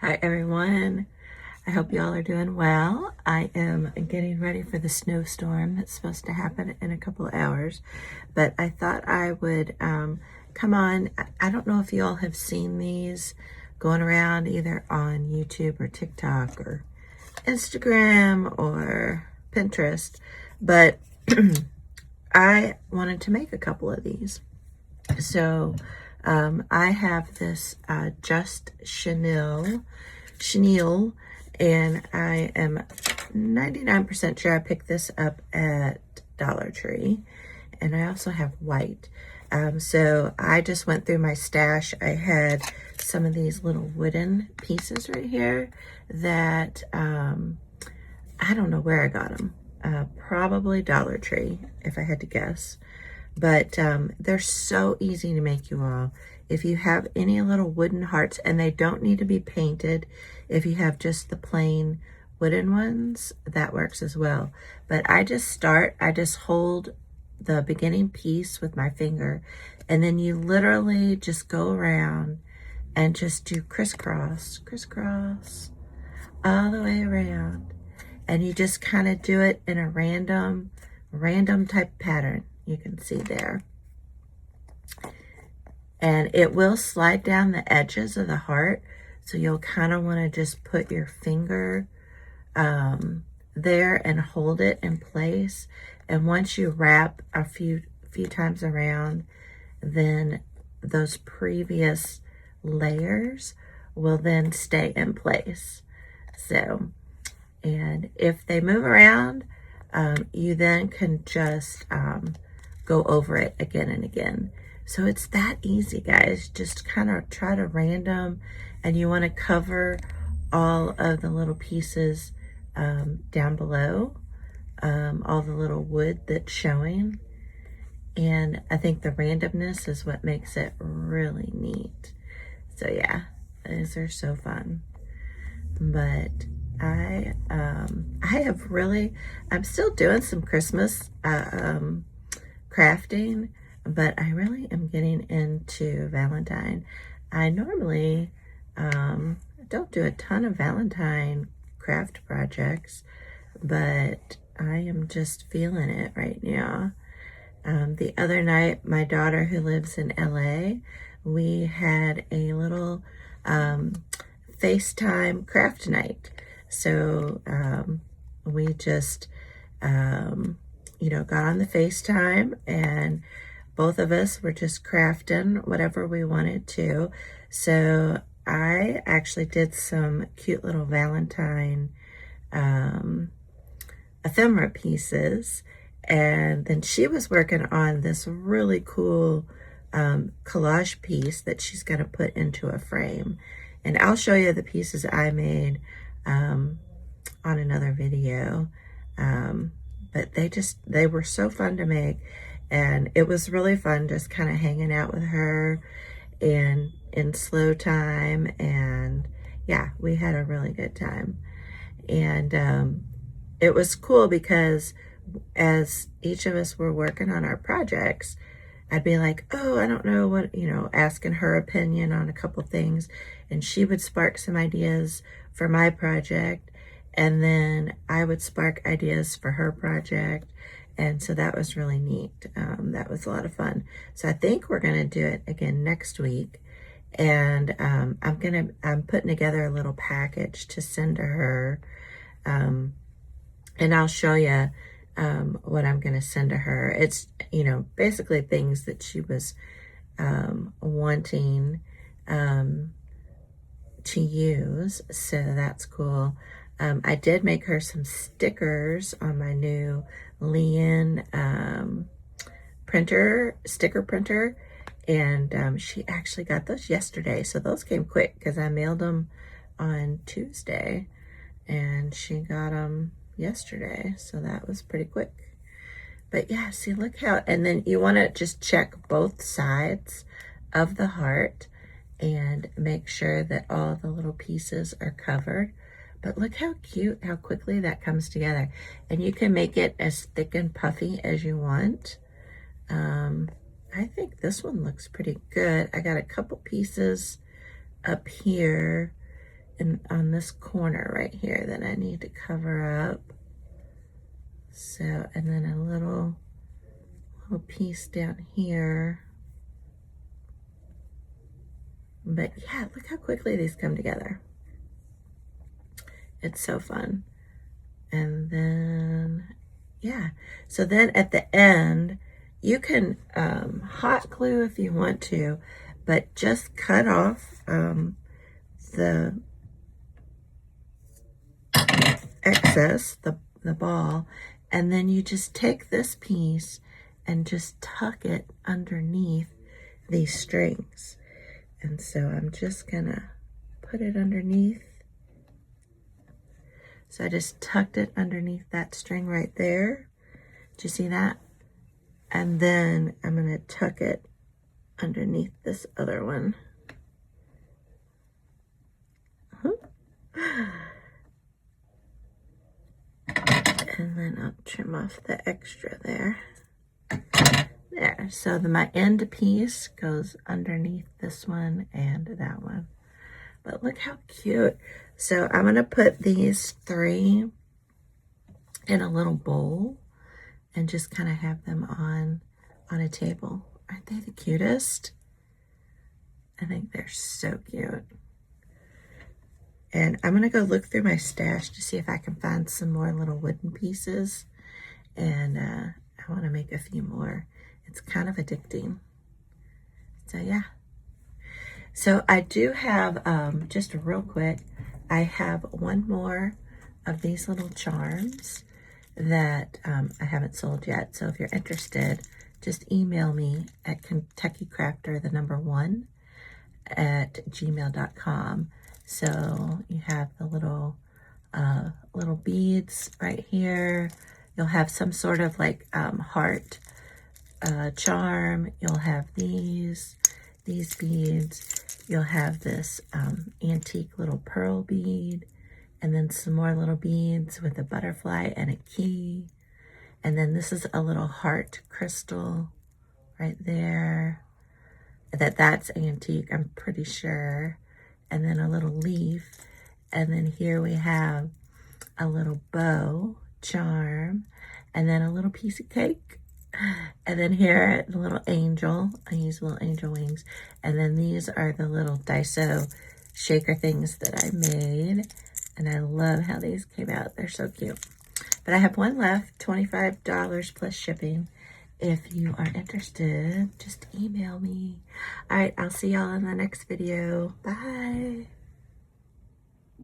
Hi everyone, I hope y'all are doing well. I am getting ready for the snowstorm that's supposed to happen in a couple of hours, but I thought I would come on. I don't know if y'all have seen these going around either on YouTube or TikTok or Instagram or Pinterest, but I wanted to make a couple of these. So I have this Just Chenille, and I am 99% sure I picked this up at Dollar Tree. And I also have white. So I just went through my stash. I had some of these little wooden pieces right here that I don't know where I got them. Probably Dollar Tree, if I had to guess. But they're so easy to make, you all. If you have any little wooden hearts, and they don't need to be painted, if you have just the plain wooden ones, that works as well. But I just hold the beginning piece with my finger, and then you literally just go around and just do crisscross, all the way around. And you just kind of do it in a random type pattern. You can see there. And it will slide down the edges of the heart. So you'll kind of want to just put your finger there and hold it in place. And once you wrap a few times around, then those previous layers will then stay in place. So, and if they move around, you then can just go over it again and again. So it's that easy, guys. Just kind of try to random, and you want to cover all of the little pieces down below, all the little wood that's showing. And I think the randomness is what makes it really neat. So yeah, these are so fun. But I'm still doing some Christmas crafting, but I really am getting into Valentine. I normally don't do a ton of Valentine craft projects, but I am just feeling it right now. The other night, my daughter who lives in LA, we had a little FaceTime craft night. So we just, got on the FaceTime, and both of us were just crafting whatever we wanted to. So I actually did some cute little Valentine ephemera pieces. And then she was working on this really cool collage piece that she's going to put into a frame. And I'll show you the pieces I made on another video. But they were so fun to make. And it was really fun just kind of hanging out with her and in slow time. And yeah, we had a really good time. And it was cool because as each of us were working on our projects, I'd be like, oh, I don't know what, asking her opinion on a couple things. And she would spark some ideas for my project. And then I would spark ideas for her project. And so that was really neat. That was a lot of fun. So I think we're going to do it again next week. And I'm putting together a little package to send to her. And I'll show you what I'm going to send to her. It's, basically things that she was wanting to use. So that's cool. I did make her some stickers on my new Lian sticker printer. And she actually got those yesterday. So those came quick because I mailed them on Tuesday. And she got them yesterday. So that was pretty quick. But yeah, see, look how, and then you want to just check both sides of the heart and make sure that all the little pieces are covered. But look how cute, how quickly that comes together. And you can make it as thick and puffy as you want. I think this one looks pretty good. I got a couple pieces up here on this corner right here that I need to cover up. So, and then a little piece down here. But yeah, look how quickly these come together. It's so fun. And then, yeah. So then at the end, you can hot glue if you want to, but just cut off the excess, the ball, and then you just take this piece and just tuck it underneath these strings. And so I'm just gonna put it underneath. So I just tucked it underneath that string right there. Do you see that? And then I'm gonna tuck it underneath this other one. And then I'll trim off the extra there. There, so my end piece goes underneath this one and that one. But look how cute. So I'm gonna put these 3 in a little bowl and just kind of have them on a table. Aren't they the cutest? I think they're so cute. And I'm gonna go look through my stash to see if I can find some more little wooden pieces. And I wanna make a few more. It's kind of addicting. So yeah. So I do have, just real quick, I have one more of these little charms that I haven't sold yet. So if you're interested, just email me at KentuckyCrafter1 at gmail.com. So you have the little beads right here. You'll have some sort of like heart charm. You'll have these beads. You'll have this antique little pearl bead, and then some more little beads with a butterfly and a key. And then this is a little heart crystal right there. That's antique, I'm pretty sure. And then a little leaf. And then here we have a little bow charm, and then a little piece of cake. And then here, the little angel. I use little angel wings. And then these are the little Daiso shaker things that I made. And I love how these came out. They're so cute. But I have one left, $25 plus shipping. If you are interested, just email me. All right, I'll see y'all in the next video. Bye.